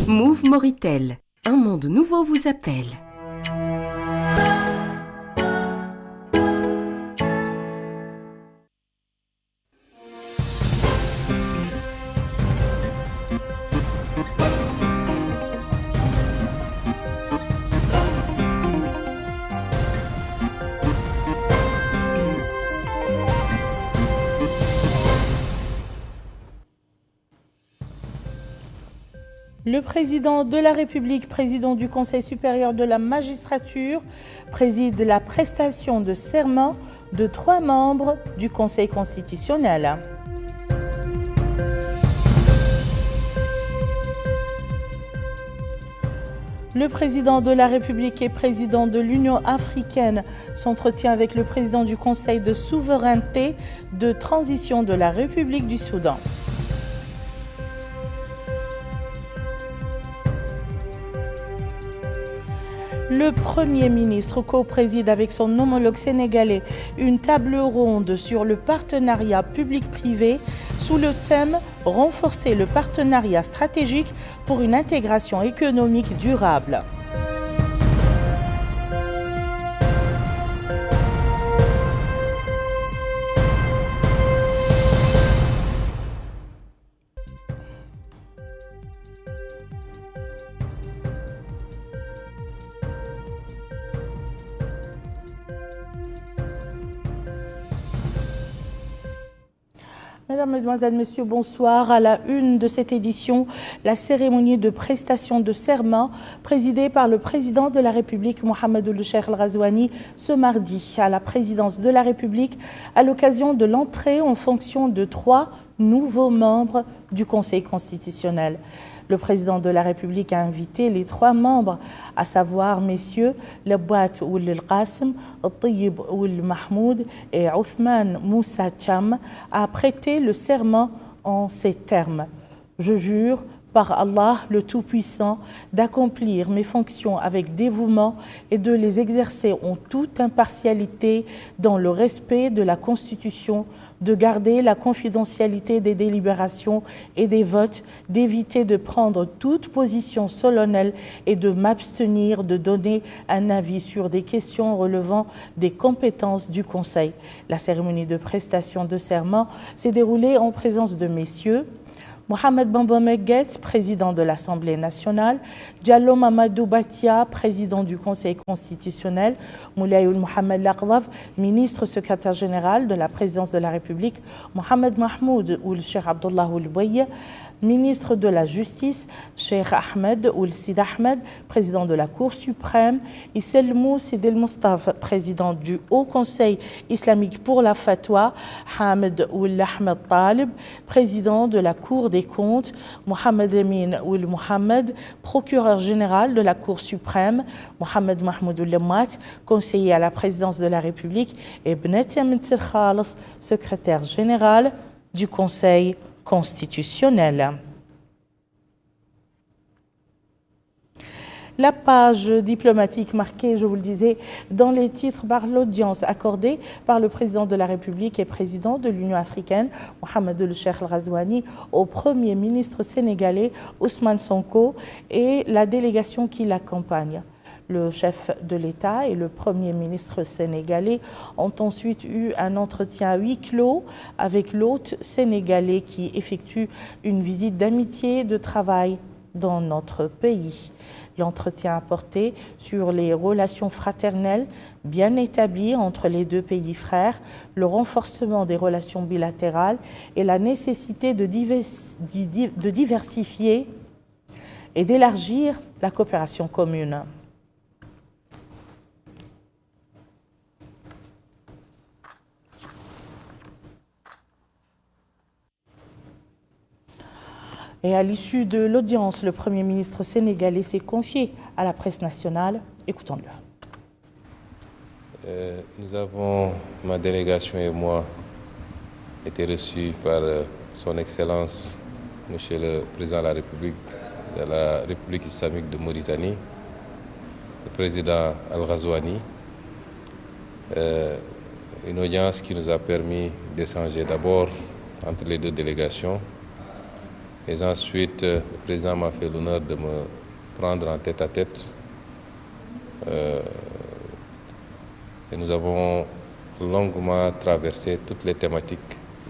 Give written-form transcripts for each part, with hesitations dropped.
Move Moritel, un monde nouveau vous appelle. Le président de la République, président du Conseil supérieur de la magistrature, préside la prestation de serment de 3 membres du Conseil constitutionnel. Le président de la République et président de l'Union africaine s'entretient avec le président du Conseil de souveraineté de transition de la République du Soudan. Le Premier ministre co-préside avec son homologue sénégalais une table ronde sur le partenariat public-privé sous le thème « Renforcer le partenariat stratégique pour une intégration économique durable ». Mesdames, Mesdemoiselles, Messieurs, bonsoir. À la une de cette édition, la cérémonie de prestation de serment présidée par le président de la République, Mohamed Ould Cheikh El Ghazouani, ce mardi à la présidence de la République à l'occasion de l'entrée en fonction de 3 nouveaux membres du Conseil constitutionnel. Le président de la République a invité les 3 membres, à savoir messieurs Labouat Ould Qasim, Tayyib Ould Mahmoud et Othman Moussa Cham, à prêter le serment en ces termes. Je jure par Allah le Tout-Puissant d'accomplir mes fonctions avec dévouement et de les exercer en toute impartialité dans le respect de la Constitution, de garder la confidentialité des délibérations et des votes, d'éviter de prendre toute position solennelle et de m'abstenir de donner un avis sur des questions relevant des compétences du Conseil. La cérémonie de prestation de serment s'est déroulée en présence de messieurs Mohamed Bamba Meguet, président de l'Assemblée nationale, Diallo Mamadou Batia, président du Conseil constitutionnel, Moulay Ould Mohamed Laghdaf, ministre secrétaire général de la présidence de la République, Mohamed Mahmoud Ould Cheikh Abdullah Ould Bouye, ministre de la Justice, Cheikh Ahmed Ould Sid Ahmed, président de la Cour suprême, Isselmou Sidel Mustafa, président du Haut Conseil islamique pour la Fatwa, Hamed Ould Ahmed Talib, président de la Cour des comptes, Mohamed Emin Ould Mohamed, procureur général de la Cour suprême, Mohamed Mahmoud Ould Lemmat, conseiller à la présidence de la République, et Benet Mentir Khalas, secrétaire général du Conseil constitutionnel. La page diplomatique marquée, je vous le disais, dans les titres par l'audience accordée par le président de la République et président de l'Union africaine, Mohamed Ould Cheikh El Ghazouani, au Premier ministre sénégalais, Ousmane Sonko, et la délégation qui l'accompagne. Le chef de l'État et le Premier ministre sénégalais ont ensuite eu un entretien à huis clos avec l'hôte sénégalais qui effectue une visite d'amitié et de travail dans notre pays. L'entretien a porté sur les relations fraternelles bien établies entre les 2 pays frères, le renforcement des relations bilatérales et la nécessité de diversifier et d'élargir la coopération commune. Et à l'issue de l'audience, le Premier ministre sénégalais s'est confié à la presse nationale. Écoutons-le. Nous avons, ma délégation et moi, été reçus par son Excellence, Monsieur le Président de la République islamique de Mauritanie, le Président El Ghazouani. Une audience qui nous a permis d'échanger d'abord entre les 2 délégations Et ensuite, le président m'a fait l'honneur de me prendre en tête-à-tête. Et nous avons longuement traversé toutes les thématiques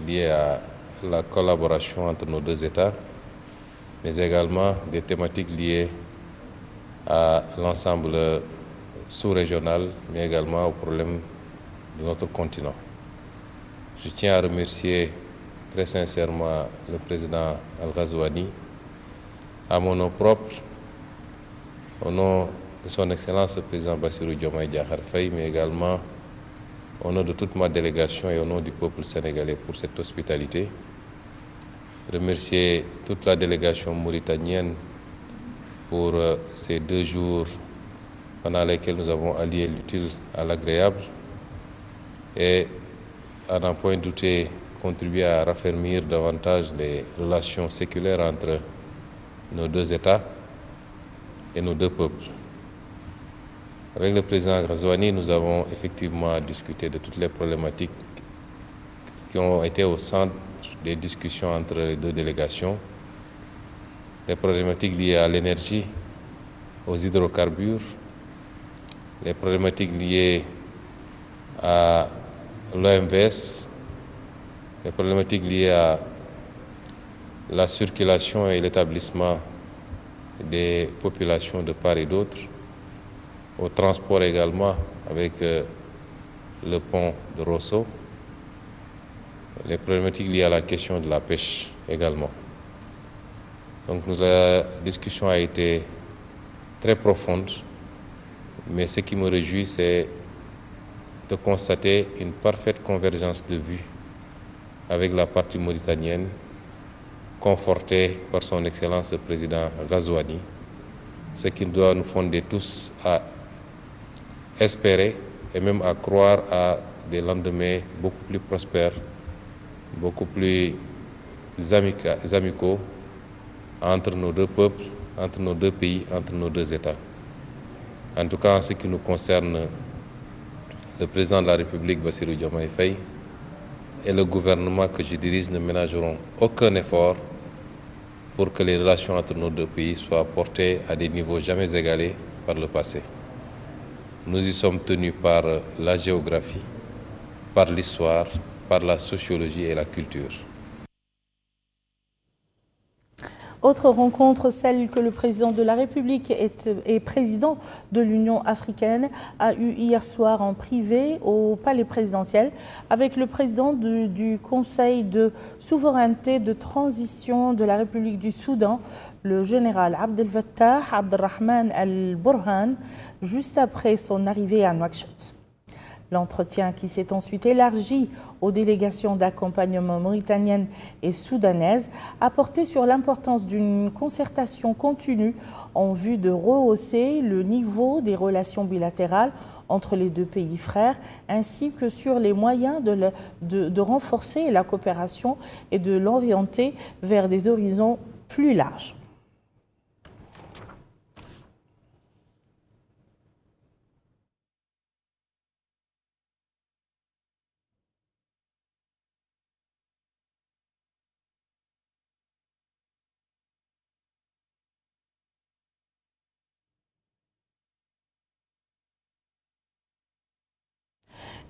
liées à la collaboration entre nos deux États, mais également des thématiques liées à l'ensemble sous-régional, mais également aux problèmes de notre continent. Je tiens à remercier très sincèrement le président Al-Ghazouani, à mon nom propre, au nom de son Excellence le président Bassirou Diomaye Diakhar Faye, mais également au nom de toute ma délégation et au nom du peuple sénégalais pour cette hospitalité. Remercier toute la délégation mauritanienne pour ces 2 jours pendant lesquels nous avons allié l'utile à l'agréable et, à n'en point douter, contribuer à raffermir davantage les relations séculaires entre nos 2 États et nos 2 peuples. Avec le président Ghazouani, nous avons effectivement discuté de toutes les problématiques qui ont été au centre des discussions entre les 2 délégations. Les problématiques liées à l'énergie, aux hydrocarbures, les problématiques liées à l'OMVS, les problématiques liées à la circulation et l'établissement des populations de part et d'autre, au transport également avec le pont de Rosso, les problématiques liées à la question de la pêche également. Donc la discussion a été très profonde, mais ce qui me réjouit, c'est de constater une parfaite convergence de vues avec la partie mauritanienne, confortée par son Excellence le président Ghazouani, ce qui doit nous fonder tous à espérer et même à croire à des lendemains beaucoup plus prospères, beaucoup plus amicaux entre nos 2 peuples, entre nos 2 pays, entre nos 2 États. En tout cas, en ce qui nous concerne, le président de la République, Bassirou Diomaye Faye, et le gouvernement que je dirige ne ménageront aucun effort pour que les relations entre nos 2 pays soient portées à des niveaux jamais égalés par le passé. Nous y sommes tenus par la géographie, par l'histoire, par la sociologie et la culture. Autre rencontre, celle que le président de la République et président de l'Union africaine a eue hier soir en privé au palais présidentiel avec le président du Conseil de souveraineté de transition de la République du Soudan, le général Abdel Fattah Abdelrahman Al-Burhan, juste après son arrivée à Nouakchott. L'entretien, qui s'est ensuite élargi aux délégations d'accompagnement mauritaniennes et soudanaises, a porté sur l'importance d'une concertation continue en vue de rehausser le niveau des relations bilatérales entre les 2 pays frères, ainsi que sur les moyens de renforcer la coopération et de l'orienter vers des horizons plus larges.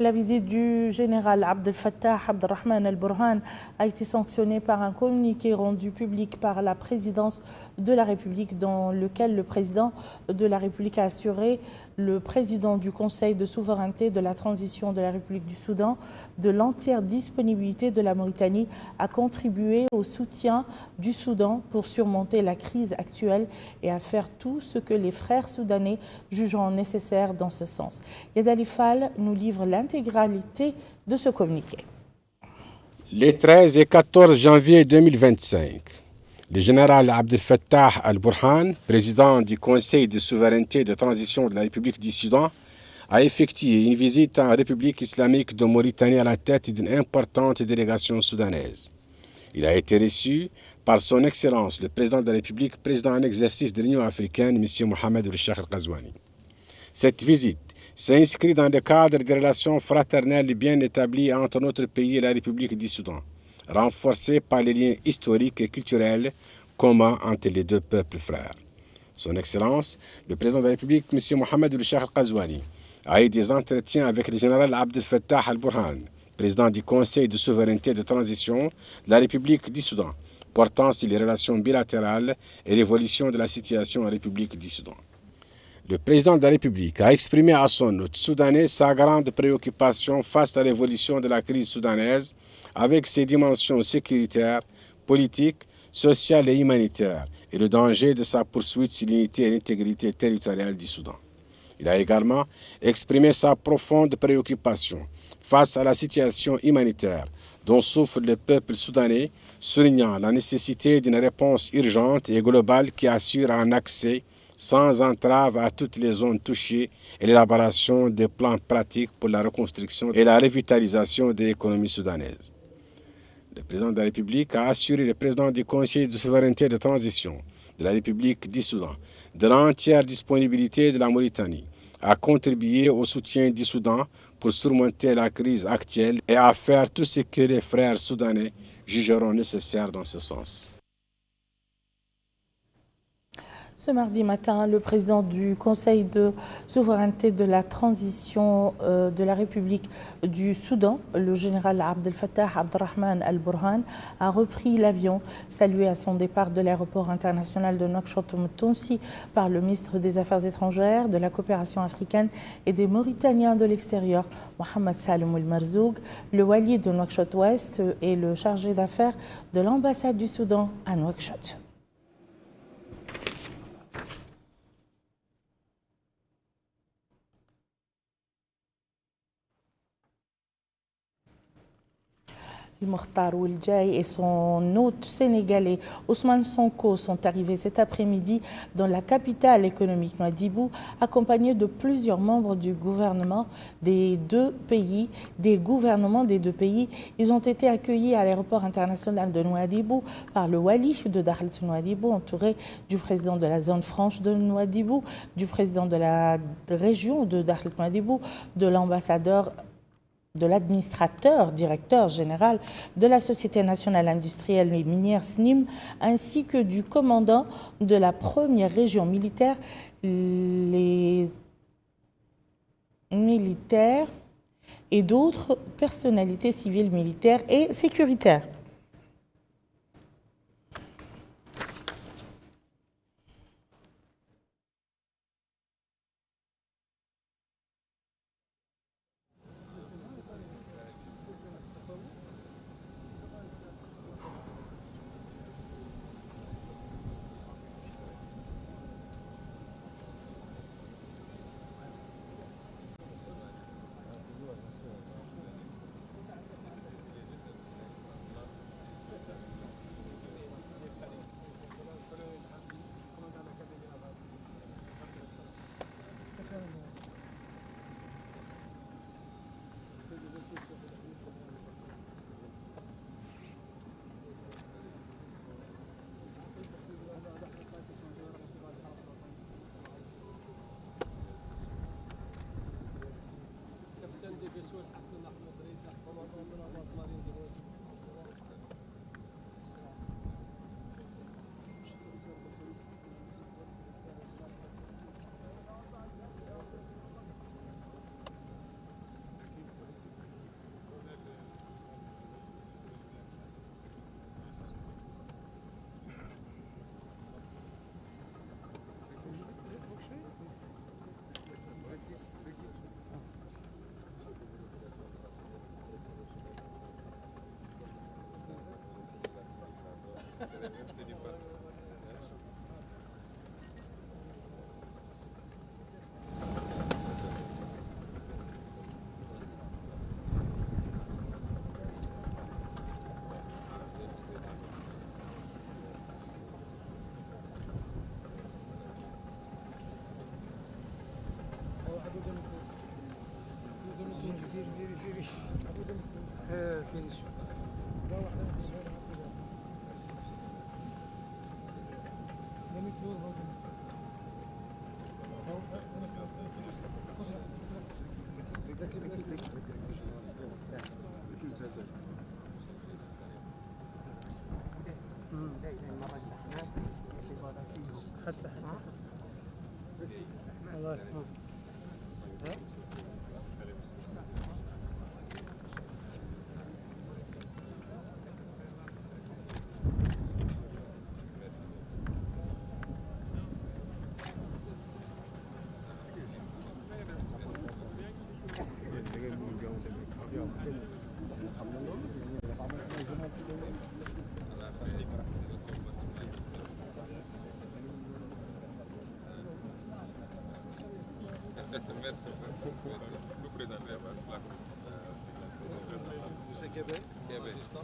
La visite du général Abdel Fattah Abdelrahman Al-Burhan a été sanctionnée par un communiqué rendu public par la présidence de la République, dans lequel le président de la République a assuré le président du Conseil de souveraineté de la transition de la République du Soudan de l'entière disponibilité de la Mauritanie à contribuer au soutien du Soudan pour surmonter la crise actuelle et à faire tout ce que les frères soudanais jugeront nécessaire dans ce sens. Yad Ali Fall nous livre l'intégralité de ce communiqué. Les 13 et 14 janvier 2025, le général Abdel Fattah Al-Burhan, président du Conseil de souveraineté de transition de la République du Soudan, a effectué une visite en République islamique de Mauritanie à la tête d'une importante délégation soudanaise. Il a été reçu par son Excellence, le président de la République, président en exercice de l'Union africaine, M. Mohamed Ould Ghazouani. Cette visite s'inscrit dans le cadre des relations fraternelles bien établies entre notre pays et la République du Soudan, renforcées par les liens historiques et culturels commun entre les deux peuples frères. Son Excellence, le président de la République, M. Mohamed El-Cheikh Al-Ghazouani, a eu des entretiens avec le général Abdel Fattah Al-Burhan, président du Conseil de souveraineté de transition de la République du Soudan, portant sur les relations bilatérales et l'évolution de la situation en République du Soudan. Le président de la République a exprimé à son hôte soudanais sa grande préoccupation face à l'évolution de la crise soudanaise avec ses dimensions sécuritaires, politiques, sociales et humanitaires et le danger de sa poursuite sur l'unité et l'intégrité territoriale du Soudan. Il a également exprimé sa profonde préoccupation face à la situation humanitaire dont souffre le peuple soudanais, soulignant la nécessité d'une réponse urgente et globale qui assure un accès sans entrave à toutes les zones touchées et l'élaboration de plans pratiques pour la reconstruction et la revitalisation de l'économie soudanaise. Le président de la République a assuré le président du Conseil de souveraineté de transition de la République du Soudan de l'entière disponibilité de la Mauritanie à contribuer au soutien du Soudan pour surmonter la crise actuelle et à faire tout ce que les frères soudanais jugeront nécessaire dans ce sens. Ce mardi matin, le président du Conseil de souveraineté de la transition de la République du Soudan, le général Abdel Fattah Abdrahman Al-Burhan, a repris l'avion, salué à son départ de l'aéroport international de Nouakchott-Moutounsi par le ministre des Affaires étrangères, de la coopération africaine et des Mauritaniens de l'extérieur, Mohamed Salem El-Marzoug, le wali de Nouakchott-Ouest et le chargé d'affaires de l'ambassade du Soudan à Nouakchott. Mokhtar Oueljaï et son hôte sénégalais Ousmane Sonko sont arrivés cet après-midi dans la capitale économique Nouadhibou, accompagnés de plusieurs membres du gouvernement des deux pays, Ils ont été accueillis à l'aéroport international de Nouadhibou par le wali de Dakhlet Nouadhibou, entouré du président de la zone franche de Nouadhibou, du président de la région de Dakhlet Nouadhibou, de l'ambassadeur, de l'administrateur, directeur général de la Société nationale industrielle et minière SNIM, ainsi que du commandant de la première région militaire, les militaires et d'autres personnalités civiles, militaires et sécuritaires. Merci beaucoup. Vous présentez Monsieur Québec, assistant.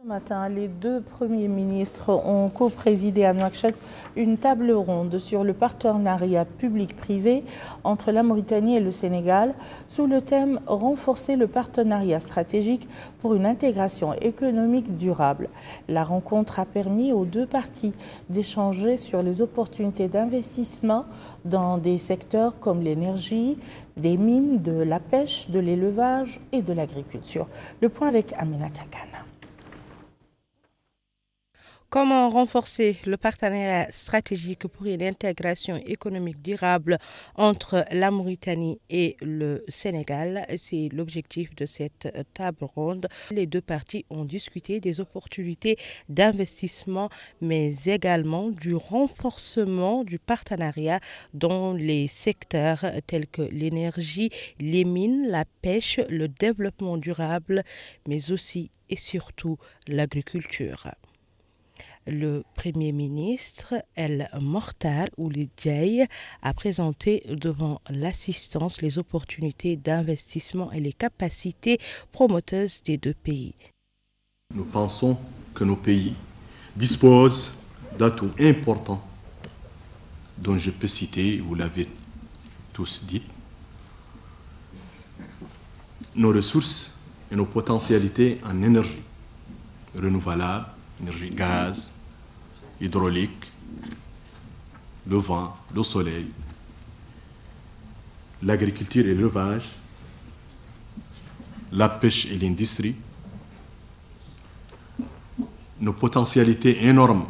Ce matin, les deux premiers ministres ont co-présidé à Nouakchott une table ronde sur le partenariat public-privé entre la Mauritanie et le Sénégal sous le thème « Renforcer le partenariat stratégique pour une intégration économique durable ». La rencontre a permis aux deux parties d'échanger sur les opportunités d'investissement dans des secteurs comme l'énergie, des mines, de la pêche, de l'élevage et de l'agriculture. Le point avec Aminata Khan. Comment renforcer le partenariat stratégique pour une intégration économique durable entre la Mauritanie et le Sénégal? C'est l'objectif de cette table ronde. Les deux parties ont discuté des opportunités d'investissement, mais également du renforcement du partenariat dans les secteurs tels que l'énergie, les mines, la pêche, le développement durable, mais aussi et surtout l'agriculture. Le Premier ministre El Mortar Ould Diaye a présenté devant l'assistance les opportunités d'investissement et les capacités promoteuses des deux pays. Nous pensons que nos pays disposent d'atouts importants dont je peux citer, vous l'avez tous dit, nos ressources et nos potentialités en énergie renouvelable, énergie gaz, hydraulique, le vent, le soleil, l'agriculture et l'élevage, la pêche et l'industrie, nos potentialités énormes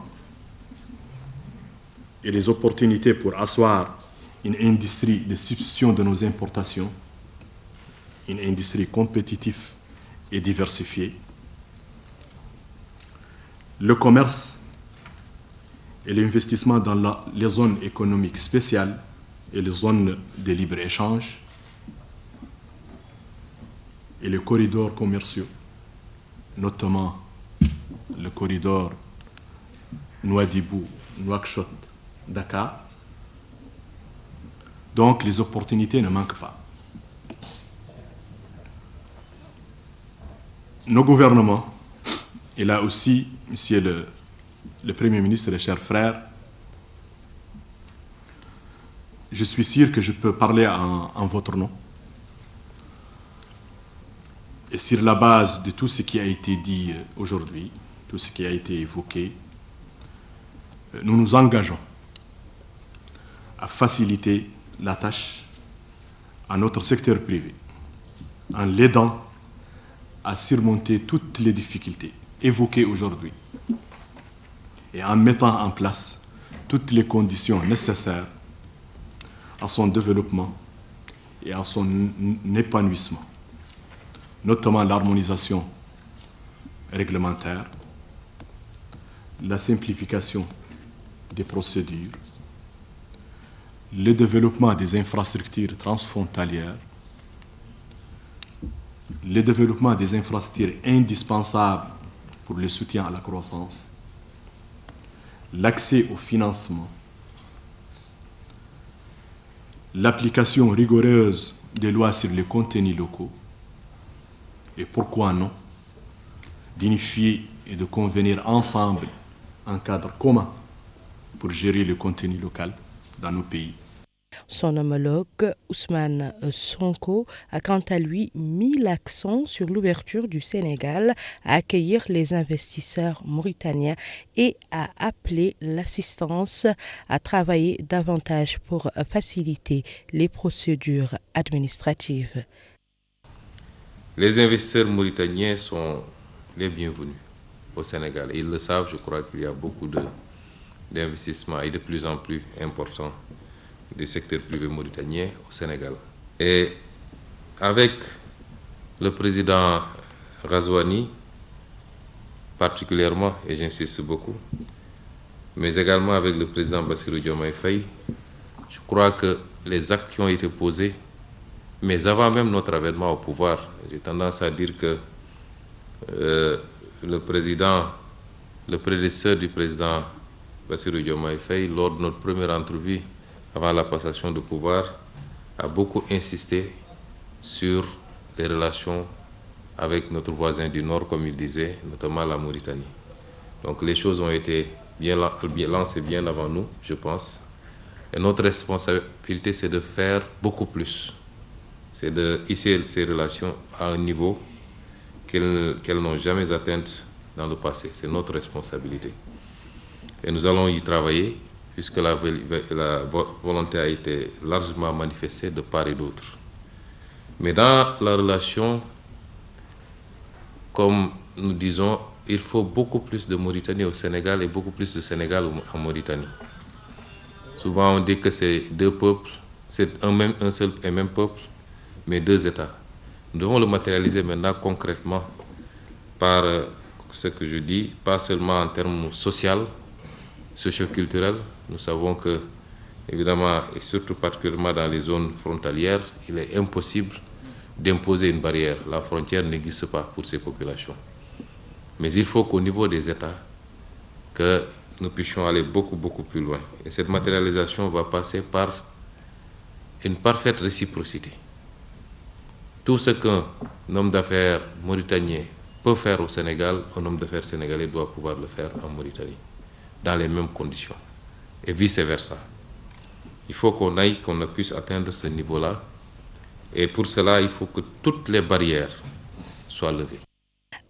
et les opportunités pour asseoir une industrie de substitution de nos importations, une industrie compétitive et diversifiée, le commerce et l'investissement dans les zones économiques spéciales et les zones de libre-échange et les corridors commerciaux, notamment le corridor Nouadhibou, Nouakchott, Dakar. Donc les opportunités ne manquent pas. Nos gouvernements, et là aussi, Monsieur le Premier ministre et chers frères, je suis sûr que je peux parler en votre nom. Et sur la base de tout ce qui a été dit aujourd'hui, tout ce qui a été évoqué, nous nous engageons à faciliter la tâche à notre secteur privé, en l'aidant à surmonter toutes les difficultés évoquées aujourd'hui et en mettant en place toutes les conditions nécessaires à son développement et à son épanouissement, notamment l'harmonisation réglementaire, la simplification des procédures, le développement des infrastructures transfrontalières, le développement des infrastructures indispensables pour le soutien à la croissance, l'accès au financement, l'application rigoureuse des lois sur les contenus locaux, et pourquoi non, d'unifier et de convenir ensemble un cadre commun pour gérer le contenu local dans nos pays. Son homologue Ousmane Sonko a quant à lui mis l'accent sur l'ouverture du Sénégal à accueillir les investisseurs mauritaniens et a appelé l'assistance à travailler davantage pour faciliter les procédures administratives. Les investisseurs mauritaniens sont les bienvenus au Sénégal. Et ils le savent, je crois qu'il y a beaucoup d'investissements et de plus en plus importants du secteur privé mauritanien au Sénégal. Et avec le président Razouani, particulièrement, et j'insiste beaucoup, mais également avec le président Bassirou Diomaye Faye, je crois que les actes qui ont été posés, mais avant même notre avènement au pouvoir, j'ai tendance à dire que le prédécesseur du président Bassirou Diomaye Faye, lors de notre première entrevue avant la passation de pouvoir, a beaucoup insisté sur les relations avec notre voisin du Nord, comme il disait, notamment la Mauritanie. Donc les choses ont été bien lancées bien avant nous, je pense. Et notre responsabilité, c'est de faire beaucoup plus. C'est de hisser ces relations à un niveau qu'elles n'ont jamais atteint dans le passé. C'est notre responsabilité. Et nous allons y travailler, puisque la volonté a été largement manifestée de part et d'autre. Mais dans la relation, comme nous disons, il faut beaucoup plus de Mauritanie au Sénégal et beaucoup plus de Sénégal en Mauritanie. Souvent on dit que c'est deux peuples, c'est un seul et même peuple, mais deux États. Nous devons le matérialiser maintenant concrètement par ce que je dis, pas seulement en termes sociaux, socio-culturels. Nous savons que, évidemment, et surtout particulièrement dans les zones frontalières, il est impossible d'imposer une barrière. La frontière n'existe pas pour ces populations. Mais il faut qu'au niveau des États, que nous puissions aller beaucoup, beaucoup plus loin. Et cette matérialisation va passer par une parfaite réciprocité. Tout ce qu'un homme d'affaires mauritanien peut faire au Sénégal, un homme d'affaires sénégalais doit pouvoir le faire en Mauritanie, dans les mêmes conditions, et vice-versa. Il faut qu'on puisse atteindre ce niveau-là, et pour cela, il faut que toutes les barrières soient levées.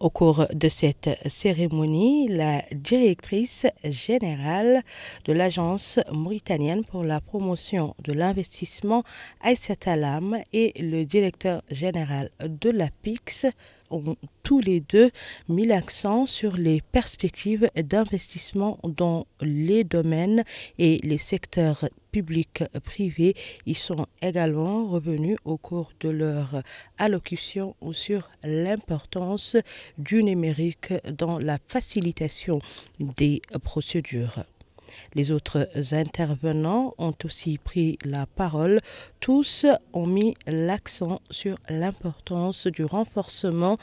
Au cours de cette cérémonie, la directrice générale de l'Agence mauritanienne pour la promotion de l'investissement, Aïssata Lam, et le directeur général de l'APIX ont tous les deux mis l'accent sur les perspectives d'investissement dans les domaines et les secteurs publics privés. Ils sont également revenus au cours de leur allocution sur l'importance du numérique dans la facilitation des procédures. Les autres intervenants ont aussi pris la parole. Tous ont mis l'accent sur l'importance du renforcement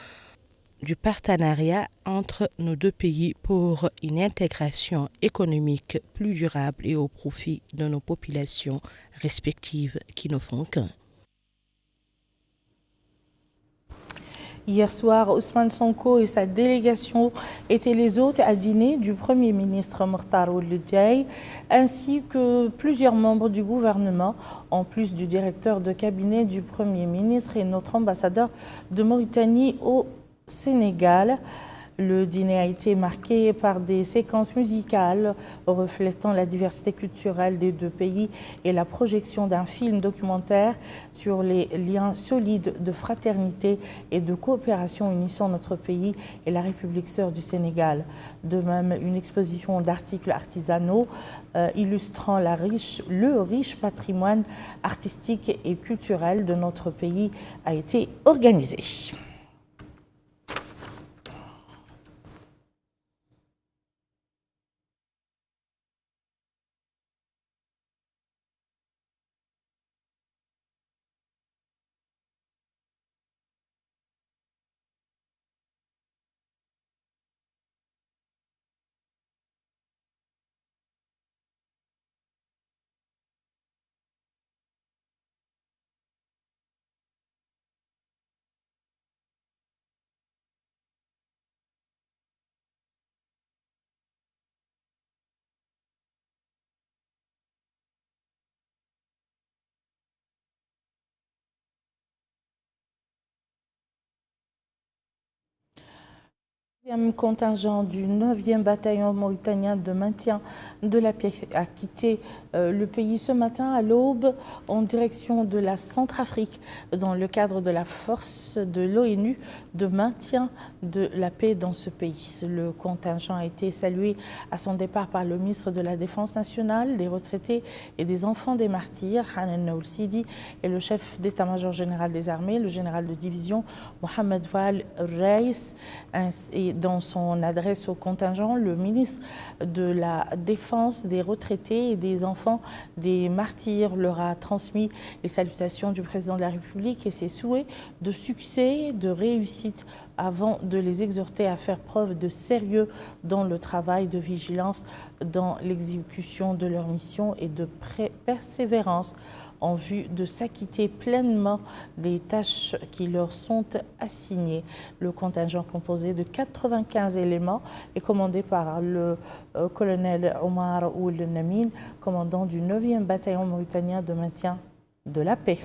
du partenariat entre nos deux pays pour une intégration économique plus durable et au profit de nos populations respectives qui ne font qu'un. Hier soir, Ousmane Sonko et sa délégation étaient les hôtes à dîner du Premier ministre Mokhtar Ould Diaye, ainsi que plusieurs membres du gouvernement, en plus du directeur de cabinet du Premier ministre et notre ambassadeur de Mauritanie au Sénégal. Le dîner a été marqué par des séquences musicales reflétant la diversité culturelle des deux pays et la projection d'un film documentaire sur les liens solides de fraternité et de coopération unissant notre pays et la République sœur du Sénégal. De même, une exposition d'articles artisanaux illustrant le riche patrimoine artistique et culturel de notre pays a été organisée. Contingent du 9e bataillon mauritanien de maintien de la paix a quitté le pays ce matin à l'aube en direction de la Centrafrique dans le cadre de la force de l'ONU de maintien de la paix dans ce pays. Le contingent a été salué à son départ par le ministre de la Défense nationale, des retraités et des enfants des martyrs, Hanan Naoul Sidi, et le chef d'état-major général des armées, le général de division Mohamed Wael Reis. Et dans son adresse au contingent, le ministre de la Défense, des retraités et des enfants des martyrs leur a transmis les salutations du président de la République et ses souhaits de succès, de réussite, avant de les exhorter à faire preuve de sérieux dans le travail, de vigilance dans l'exécution de leur mission et de persévérance en vue de s'acquitter pleinement des tâches qui leur sont assignées. Le contingent composé de 95 éléments est commandé par le colonel Omar Ould Namin, commandant du 9e bataillon mauritanien de maintien de la paix.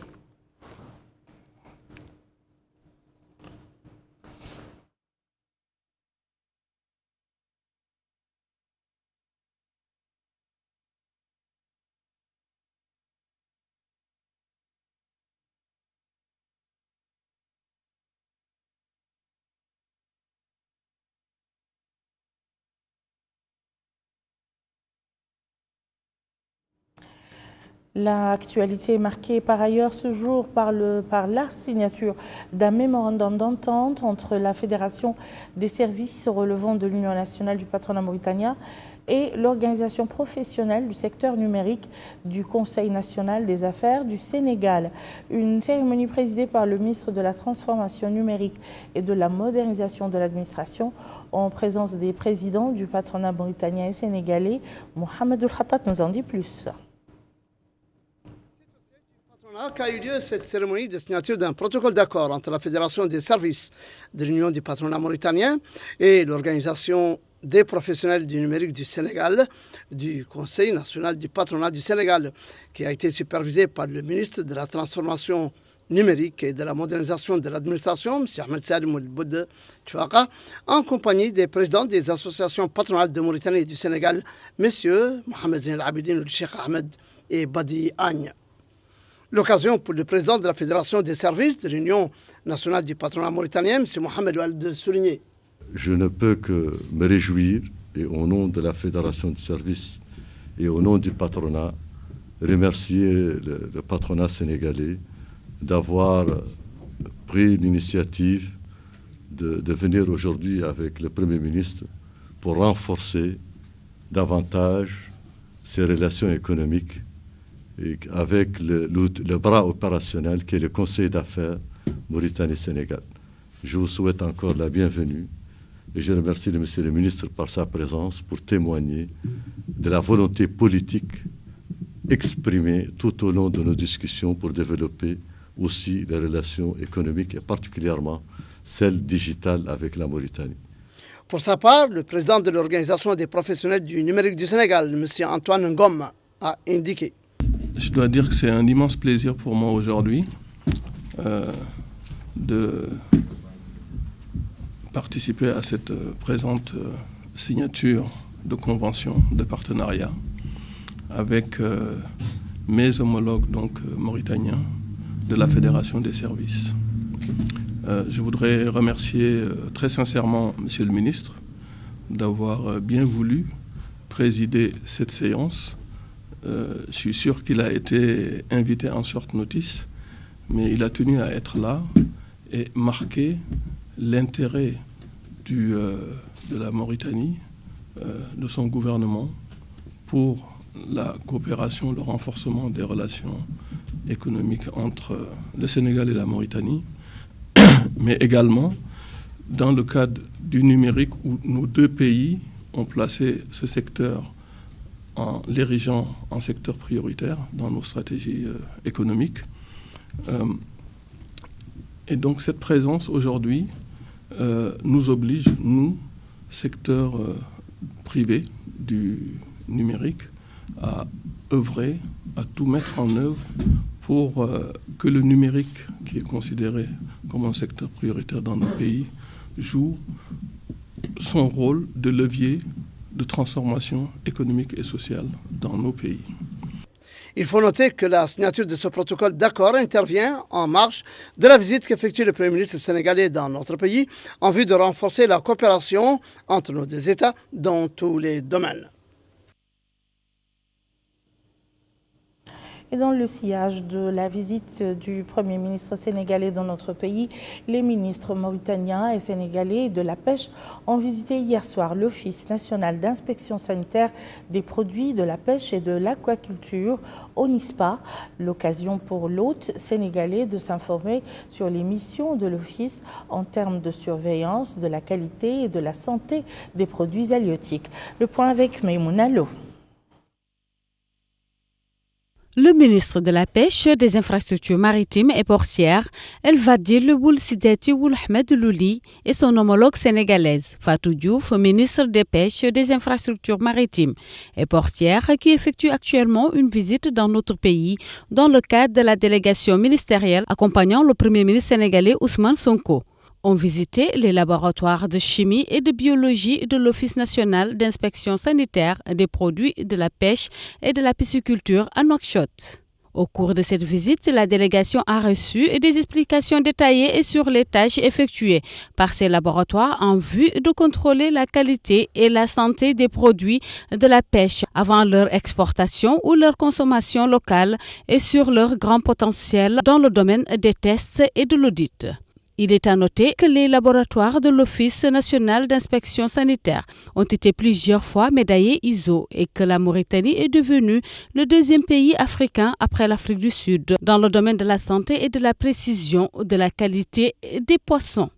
L'actualité est marquée par ailleurs ce jour par la signature d'un mémorandum d'entente entre la Fédération des services relevant de l'Union nationale du patronat mauritanien et l'organisation professionnelle du secteur numérique du Conseil national des affaires du Sénégal. Une cérémonie présidée par le ministre de la Transformation numérique et de la modernisation de l'administration en présence des présidents du patronat mauritanien et sénégalais. Mohamed Ould Khattat nous en dit plus. Qu'a eu lieu cette cérémonie de signature d'un protocole d'accord entre la Fédération des services de l'Union du patronat mauritanien et l'Organisation des professionnels du numérique du Sénégal, du Conseil national du patronat du Sénégal, qui a été supervisé par le ministre de la Transformation numérique et de la modernisation de l'administration, M. Ahmed Salim Ould Chouaka, en compagnie des présidents des associations patronales de Mauritanie et du Sénégal, M. Mohamed Zain Al-Abidine, le Cheikh Ahmed et Badi Agne. L'occasion pour le président de la Fédération des services de l'Union nationale du patronat mauritanien, M. Mohamed Wael, de souligner. Je ne peux que me réjouir, et au nom de la Fédération des services et au nom du patronat, remercier le patronat sénégalais d'avoir pris l'initiative de venir aujourd'hui avec le Premier ministre pour renforcer davantage ses relations économiques et avec le bras opérationnel qui est le Conseil d'affaires Mauritanie-Sénégal. Je vous souhaite encore la bienvenue et je remercie le Monsieur le ministre par sa présence pour témoigner de la volonté politique exprimée tout au long de nos discussions pour développer aussi les relations économiques et particulièrement celles digitales avec la Mauritanie. Pour sa part, le président de l'Organisation des professionnels du numérique du Sénégal, M. Antoine Ngom, a indiqué. Je dois dire que c'est un immense plaisir pour moi aujourd'hui de participer à cette présente signature de convention de partenariat avec mes homologues mauritaniens de la Fédération des services. Je voudrais remercier très sincèrement Monsieur le ministre d'avoir bien voulu présider cette séance. Je suis sûr qu'il a été invité en short notice, mais il a tenu à être là et marquer l'intérêt de la Mauritanie, de son gouvernement, pour la coopération, le renforcement des relations économiques entre le Sénégal et la Mauritanie, mais également dans le cadre du numérique où nos deux pays ont placé ce secteur en l'érigeant en secteur prioritaire dans nos stratégies économiques. Et donc cette présence aujourd'hui nous oblige, nous, secteur privé du numérique, à œuvrer, à tout mettre en œuvre pour que le numérique, qui est considéré comme un secteur prioritaire dans nos pays, joue son rôle de levier de transformation économique et sociale dans nos pays. Il faut noter que la signature de ce protocole d'accord intervient en marge de la visite qu'effectue le Premier ministre sénégalais dans notre pays en vue de renforcer la coopération entre nos deux États dans tous les domaines. Et dans le sillage de la visite du Premier ministre sénégalais dans notre pays, les ministres mauritaniens et sénégalais de la pêche ont visité hier soir l'Office national d'inspection sanitaire des produits de la pêche et de l'aquaculture, ONISPA, l'occasion pour l'hôte sénégalais de s'informer sur les missions de l'Office en termes de surveillance de la qualité et de la santé des produits halieutiques. Le point avec Maïmouna Lo. Le ministre de la Pêche, des Infrastructures maritimes et portières, El-Vadil Woul Sideti Woul Ahmed Louli, et son homologue sénégalaise, Fatou Diouf, ministre des Pêches, des Infrastructures maritimes et portières, qui effectue actuellement une visite dans notre pays dans le cadre de la délégation ministérielle accompagnant le Premier ministre sénégalais Ousmane Sonko. Ont visité les laboratoires de chimie et de biologie de l'Office national d'inspection sanitaire des produits de la pêche et de la pisciculture à Nouakchott. Au cours de cette visite, la délégation a reçu des explications détaillées sur les tâches effectuées par ces laboratoires en vue de contrôler la qualité et la santé des produits de la pêche avant leur exportation ou leur consommation locale et sur leur grand potentiel dans le domaine des tests et de l'audit. Il est à noter que les laboratoires de l'Office national d'inspection sanitaire ont été plusieurs fois médaillés ISO et que la Mauritanie est devenue le deuxième pays africain après l'Afrique du Sud dans le domaine de la santé et de la précision de la qualité des poissons.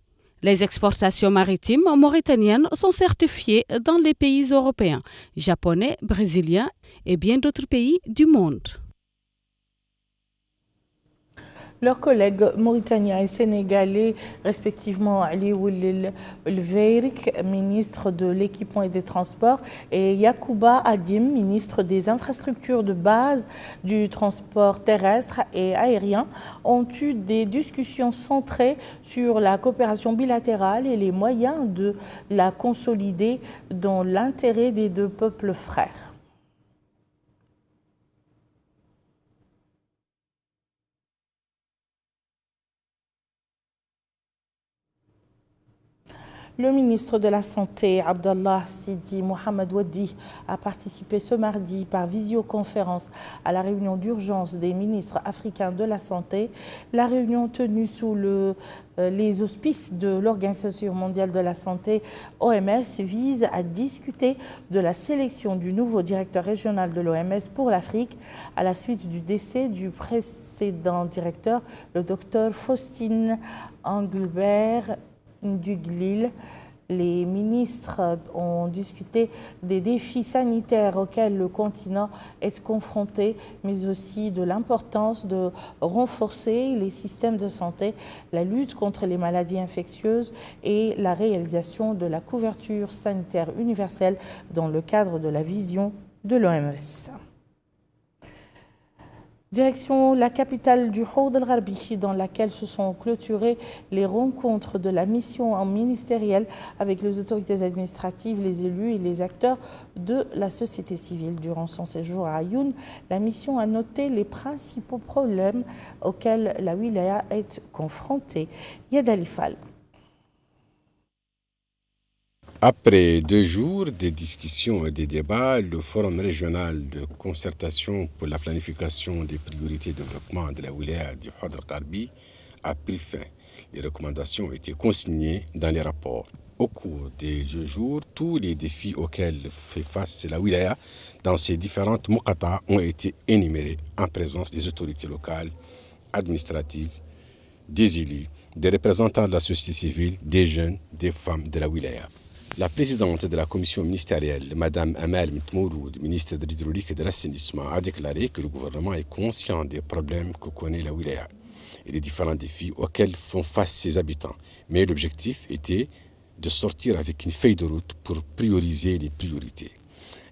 Les exportations maritimes mauritaniennes sont certifiées dans les pays européens, japonais, brésiliens et bien d'autres pays du monde. Leurs collègues mauritaniens et sénégalais, respectivement Ali Oulil Veirik, ministre de l'Équipement et des Transports, et Yacouba Adim, ministre des Infrastructures de base, du transport terrestre et aérien, ont eu des discussions centrées sur la coopération bilatérale et les moyens de la consolider dans l'intérêt des deux peuples frères. Le ministre de la Santé, Abdallah Sidi Mohamed Wadi, a participé ce mardi par visioconférence à la réunion d'urgence des ministres africains de la Santé. La réunion tenue sous les auspices de l'Organisation mondiale de la santé, OMS, vise à discuter de la sélection du nouveau directeur régional de l'OMS pour l'Afrique à la suite du décès du précédent directeur, le docteur Faustin Engelbert Duglil. Les ministres ont discuté des défis sanitaires auxquels le continent est confronté, mais aussi de l'importance de renforcer les systèmes de santé, la lutte contre les maladies infectieuses et la réalisation de la couverture sanitaire universelle dans le cadre de la vision de l'OMS. Direction la capitale du Oud el-Gharbi, dans laquelle se sont clôturées les rencontres de la mission ministérielle avec les autorités administratives, les élus et les acteurs de la société civile. Durant son séjour à Ayoun, la mission a noté les principaux problèmes auxquels la wilaya est confrontée. Yad Alifal. Après 2 jours de discussions et de débats, le Forum régional de concertation pour la planification des priorités de développement de la wilaya du Oud el-Gharbi a pris fin. Les recommandations ont été consignées dans les rapports. Au cours des 2 jours, tous les défis auxquels fait face la wilaya dans ses différentes muqata ont été énumérés en présence des autorités locales, administratives, des élus, des représentants de la société civile, des jeunes, des femmes de la wilaya. La présidente de la commission ministérielle, Mme Amal Mtmouloud, ministre de l'Hydraulique et de l'Assainissement, a déclaré que le gouvernement est conscient des problèmes que connaît la wilaya et les différents défis auxquels font face ses habitants. Mais l'objectif était de sortir avec une feuille de route pour prioriser les priorités.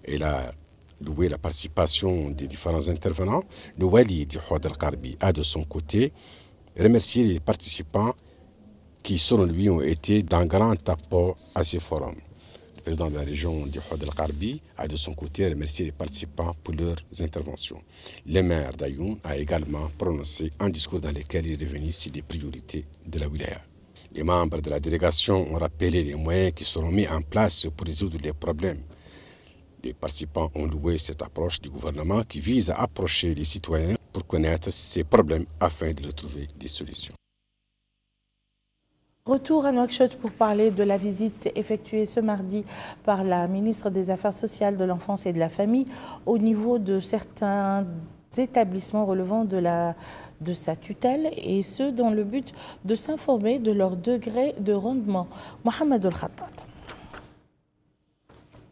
Elle a loué la participation des différents intervenants. Le Wali du Oud el-Gharbi a de son côté remercié les participants qui, selon lui, ont été d'un grand apport à ces forums. président de la région du Hod el-Karbi, a de son côté remercié les participants pour leurs interventions. Le maire d'Ayoun a également prononcé un discours dans lequel il est revenu sur les priorités de la wilaya. Les membres de la délégation ont rappelé les moyens qui seront mis en place pour résoudre les problèmes. Les participants ont loué cette approche du gouvernement qui vise à approcher les citoyens pour connaître ces problèmes afin de leur trouver des solutions. Retour à Nouakchott pour parler de la visite effectuée ce mardi par la ministre des Affaires sociales, de l'Enfance et de la Famille au niveau de certains établissements relevant de sa tutelle, et ce dans le but de s'informer de leur degré de rendement. Mohamed El-Khattat.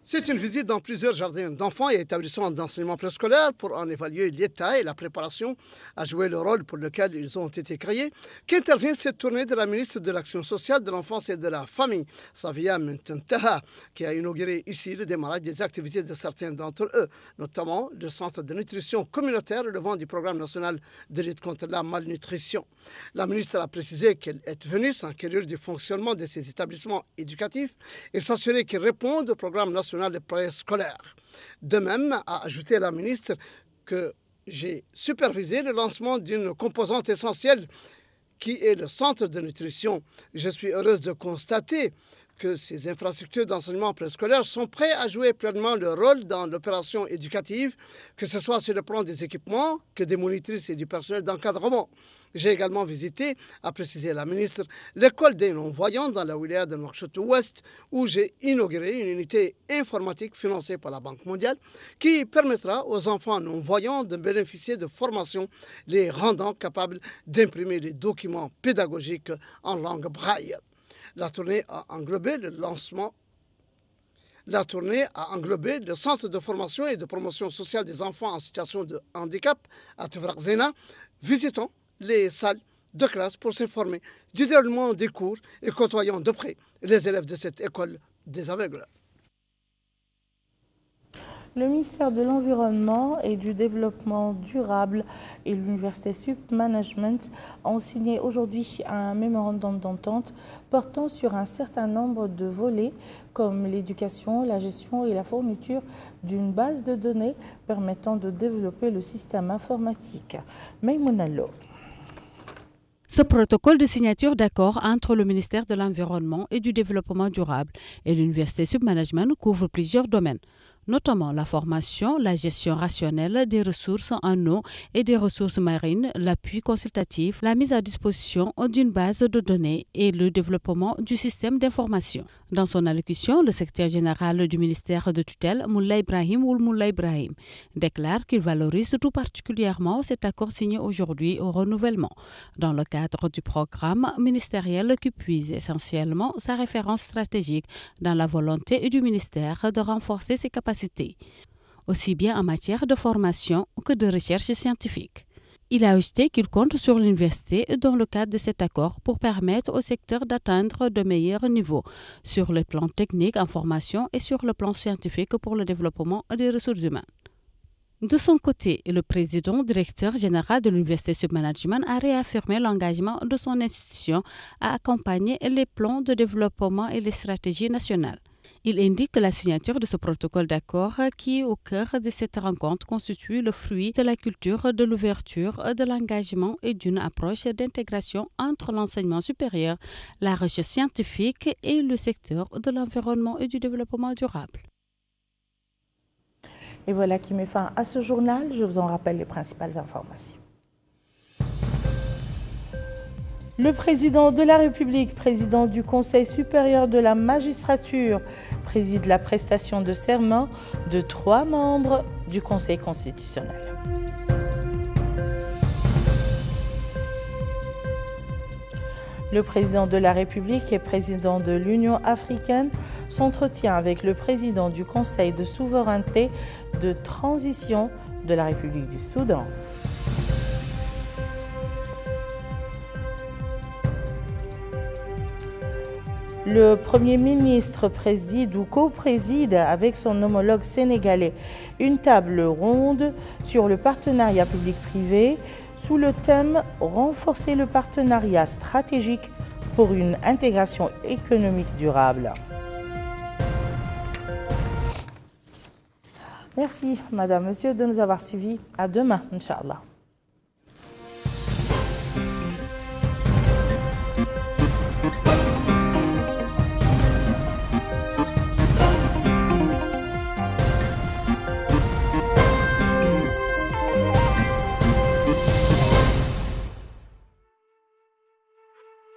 C'est une visite dans plusieurs jardins d'enfants et établissements d'enseignement préscolaire pour en évaluer l'état et la préparation à jouer le rôle pour lequel ils ont été créés, qu'intervient cette tournée de la ministre de l'Action sociale, de l'Enfance et de la Famille, Safia Mententaha, qui a inauguré ici le démarrage des activités de certains d'entre eux, notamment le centre de nutrition communautaire relevant du programme national de lutte contre la malnutrition. La ministre a précisé qu'elle est venue s'enquérir du fonctionnement de ces établissements éducatifs et s'assurer qu'ils répondent au programme national de préscolaire. De même, a ajouté la ministre que j'ai supervisé le lancement d'une composante essentielle qui est le centre de nutrition. Je suis heureuse de constater que ces infrastructures d'enseignement préscolaire sont prêtes à jouer pleinement leur rôle dans l'opération éducative, que ce soit sur le plan des équipements que des monitrices et du personnel d'encadrement. J'ai également visité, a précisé la ministre, l'école des non-voyants dans la wilaya de Nouakchott-Ouest, où j'ai inauguré une unité informatique financée par la Banque mondiale qui permettra aux enfants non-voyants de bénéficier de formations les rendant capables d'imprimer les documents pédagogiques en langue braille. La tournée a englobé le centre de formation et de promotion sociale des enfants en situation de handicap à Tefrak Zena, visitant les salles de classe pour s'informer du déroulement des cours et côtoyant de près les élèves de cette école des aveugles. Le ministère de l'Environnement et du Développement durable et l'Université Sup Management ont signé aujourd'hui un mémorandum d'entente portant sur un certain nombre de volets comme l'éducation, la gestion et la fourniture d'une base de données permettant de développer le système informatique. Maïmouna Lo. Ce protocole de signature d'accord entre le ministère de l'Environnement et du Développement durable et l'Université Sup Management couvre plusieurs domaines, notamment la formation, la gestion rationnelle des ressources en eau et des ressources marines, l'appui consultatif, la mise à disposition d'une base de données et le développement du système d'information. Dans son allocution, le secrétaire général du ministère de tutelle, Moulay Ibrahim, déclare qu'il valorise tout particulièrement cet accord signé aujourd'hui au renouvellement, dans le cadre du programme ministériel qui puise essentiellement sa référence stratégique dans la volonté du ministère de renforcer ses capacités, aussi bien en matière de formation que de recherche scientifique. Il a ajouté qu'il compte sur l'université dans le cadre de cet accord pour permettre au secteur d'atteindre de meilleurs niveaux sur le plan technique en formation et sur le plan scientifique pour le développement des ressources humaines. De son côté, le président directeur général de l'Université Sup Management a réaffirmé l'engagement de son institution à accompagner les plans de développement et les stratégies nationales. Il indique que la signature de ce protocole d'accord qui est au cœur de cette rencontre constitue le fruit de la culture de l'ouverture, de l'engagement et d'une approche d'intégration entre l'enseignement supérieur, la recherche scientifique et le secteur de l'environnement et du développement durable. Et voilà qui met fin à ce journal. Je vous en rappelle les principales informations. Le président de la République, président du Conseil supérieur de la magistrature, préside la prestation de serment de 3 membres du Conseil constitutionnel. Le président de la République et président de l'Union africaine s'entretient avec le président du Conseil de souveraineté de transition de la République du Soudan. Le Premier ministre préside ou co-préside avec son homologue sénégalais une table ronde sur le partenariat public-privé sous le thème « Renforcer le partenariat stratégique pour une intégration économique durable ». Merci, Madame, Monsieur, de nous avoir suivis. À demain, Inch'Allah.